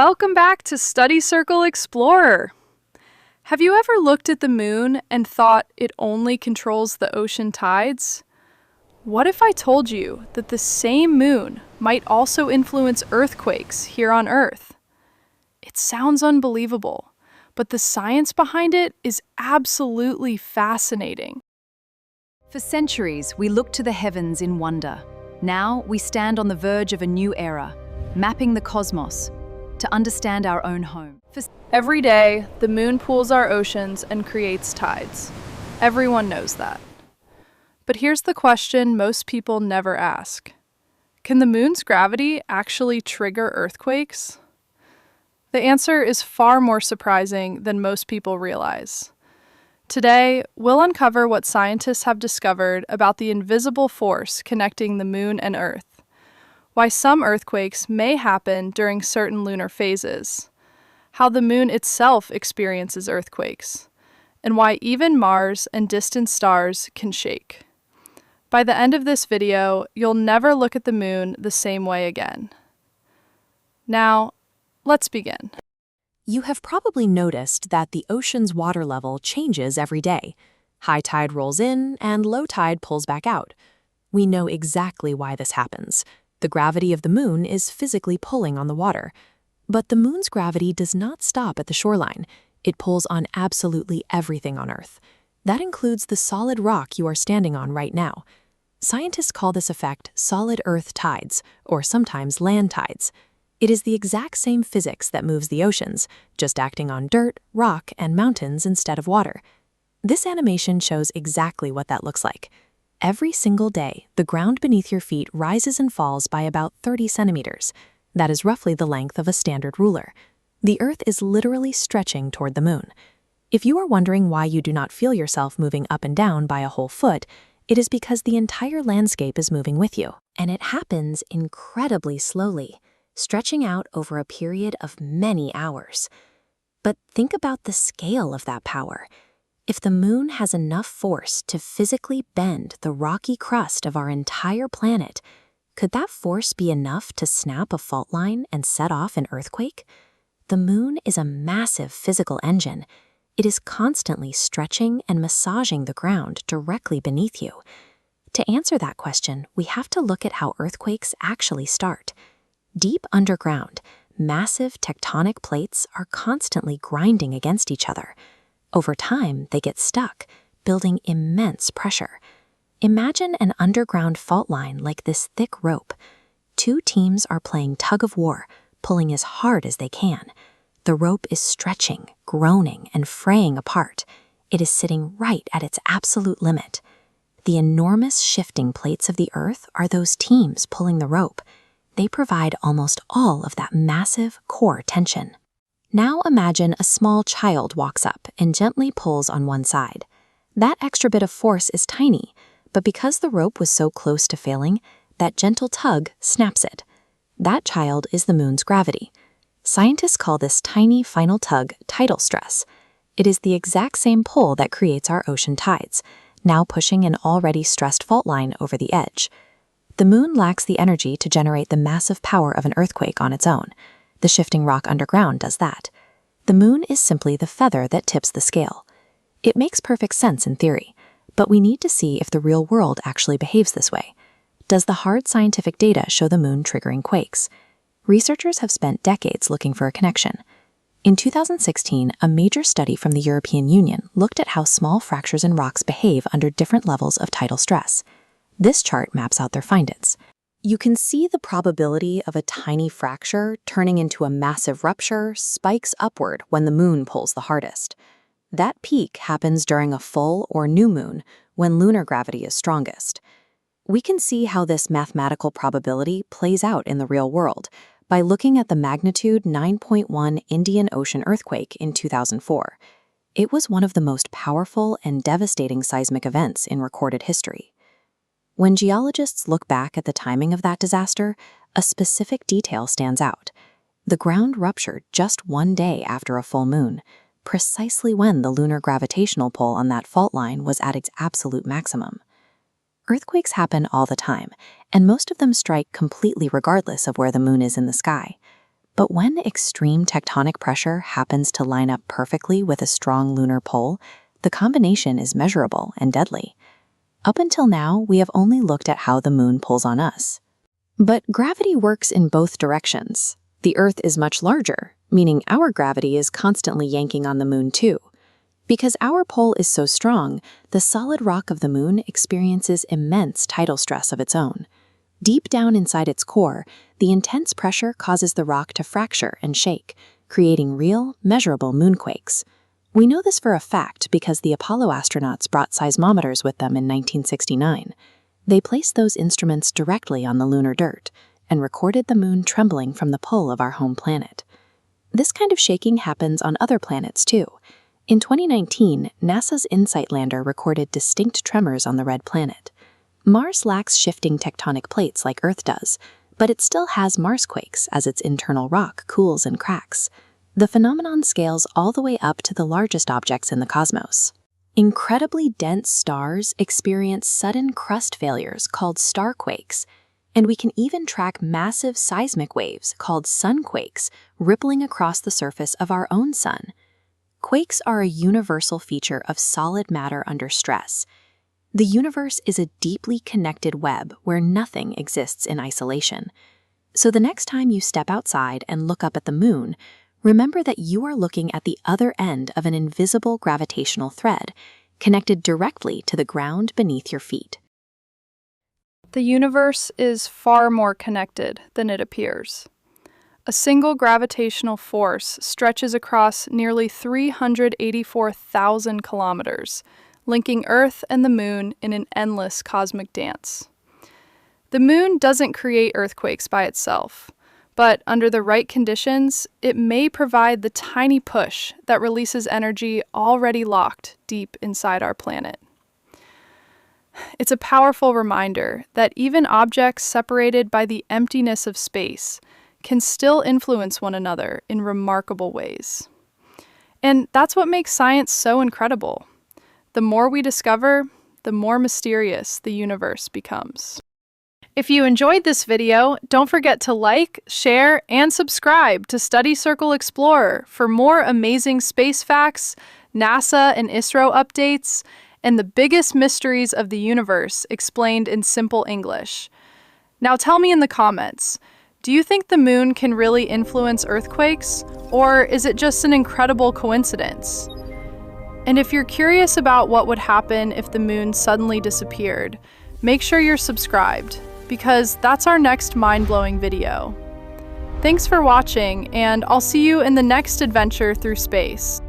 Welcome back to Study Circle Explorer. Have you ever looked at the moon and thought it only controls the ocean tides? What if I told you that the same moon might also influence earthquakes here on Earth? It sounds unbelievable, but the science behind it is absolutely fascinating. For centuries, we looked to the heavens in wonder. Now, we stand on the verge of a new era, mapping the cosmos to understand our own home. Every day, the moon pools our oceans and creates tides. Everyone knows that. But here's the question most people never ask. Can the moon's gravity actually trigger earthquakes? The answer is far more surprising than most people realize. Today, we'll uncover what scientists have discovered about the invisible force connecting the moon and Earth, why some earthquakes may happen during certain lunar phases, how the moon itself experiences earthquakes, and why even Mars and distant stars can shake. By the end of this video, you'll never look at the moon the same way again. Now, let's begin. You have probably noticed that the ocean's water level changes every day. High tide rolls in and low tide pulls back out. We know exactly why this happens. The gravity of the moon is physically pulling on the water. But the moon's gravity does not stop at the shoreline. It pulls on absolutely everything on Earth. That includes the solid rock you are standing on right now. Scientists call this effect solid Earth tides, or sometimes land tides. It is the exact same physics that moves the oceans, just acting on dirt, rock, and mountains instead of water. This animation shows exactly what that looks like. Every single day, the ground beneath your feet rises and falls by about 30 centimeters. That is roughly the length of a standard ruler. The Earth is literally stretching toward the moon. If you are wondering why you do not feel yourself moving up and down by a whole foot, it is because the entire landscape is moving with you. And it happens incredibly slowly, stretching out over a period of many hours. But think about the scale of that power. If the moon has enough force to physically bend the rocky crust of our entire planet, could that force be enough to snap a fault line and set off an earthquake? The moon is a massive physical engine. It is constantly stretching and massaging the ground directly beneath you. To answer that question, we have to look at how earthquakes actually start. Deep underground, massive tectonic plates are constantly grinding against each other. Over time, they get stuck, building immense pressure. Imagine an underground fault line like this thick rope. Two teams are playing tug-of-war, pulling as hard as they can. The rope is stretching, groaning, and fraying apart. It is sitting right at its absolute limit. The enormous shifting plates of the Earth are those teams pulling the rope. They provide almost all of that massive core tension. Now imagine a small child walks up and gently pulls on one side. That extra bit of force is tiny, but because the rope was so close to failing, that gentle tug snaps it. That child is the moon's gravity. Scientists call this tiny final tug tidal stress. It is the exact same pull that creates our ocean tides, now pushing an already stressed fault line over the edge. The moon lacks the energy to generate the massive power of an earthquake on its own. The shifting rock underground does that. The moon is simply the feather that tips the scale. It makes perfect sense in theory, but we need to see if the real world actually behaves this way. Does the hard scientific data show the moon triggering quakes? Researchers have spent decades looking for a connection. In 2016, a major study from the European Union looked at how small fractures in rocks behave under different levels of tidal stress. This chart maps out their findings. You can see the probability of a tiny fracture turning into a massive rupture spikes upward when the moon pulls the hardest. That peak happens during a full or new moon when lunar gravity is strongest. We can see how this mathematical probability plays out in the real world by looking at the magnitude 9.1 Indian Ocean earthquake in 2004. It was one of the most powerful and devastating seismic events in recorded history. When geologists look back at the timing of that disaster, a specific detail stands out. The ground ruptured just one day after a full moon, precisely when the lunar gravitational pull on that fault line was at its absolute maximum. Earthquakes happen all the time, and most of them strike completely regardless of where the moon is in the sky. But when extreme tectonic pressure happens to line up perfectly with a strong lunar pole, the combination is measurable and deadly. Up until now, we have only looked at how the moon pulls on us. But gravity works in both directions. The Earth is much larger, meaning our gravity is constantly yanking on the moon too. Because our pull is so strong, the solid rock of the moon experiences immense tidal stress of its own. Deep down inside its core, the intense pressure causes the rock to fracture and shake, creating real, measurable moonquakes. We know this for a fact because the Apollo astronauts brought seismometers with them in 1969. They placed those instruments directly on the lunar dirt and recorded the moon trembling from the pull of our home planet. This kind of shaking happens on other planets too. In 2019, NASA's InSight lander recorded distinct tremors on the red planet. Mars lacks shifting tectonic plates like Earth does, but it still has Marsquakes as its internal rock cools and cracks. The phenomenon scales all the way up to the largest objects in the cosmos. Incredibly dense stars experience sudden crust failures called starquakes, and we can even track massive seismic waves called sunquakes rippling across the surface of our own sun. Quakes are a universal feature of solid matter under stress. The universe is a deeply connected web where nothing exists in isolation. So the next time you step outside and look up at the moon, remember that you are looking at the other end of an invisible gravitational thread, connected directly to the ground beneath your feet. The universe is far more connected than it appears. A single gravitational force stretches across nearly 384,000 kilometers, linking Earth and the moon in an endless cosmic dance. The moon doesn't create earthquakes by itself, but under the right conditions, it may provide the tiny push that releases energy already locked deep inside our planet. It's a powerful reminder that even objects separated by the emptiness of space can still influence one another in remarkable ways. And that's what makes science so incredible. The more we discover, the more mysterious the universe becomes. If you enjoyed this video, don't forget to like, share, and subscribe to Study Circle Explorer for more amazing space facts, NASA and ISRO updates, and the biggest mysteries of the universe explained in simple English. Now tell me in the comments, do you think the moon can really influence earthquakes, or is it just an incredible coincidence? And if you're curious about what would happen if the moon suddenly disappeared, make sure you're subscribed, because that's our next mind-blowing video. Thanks for watching, and I'll see you in the next adventure through space.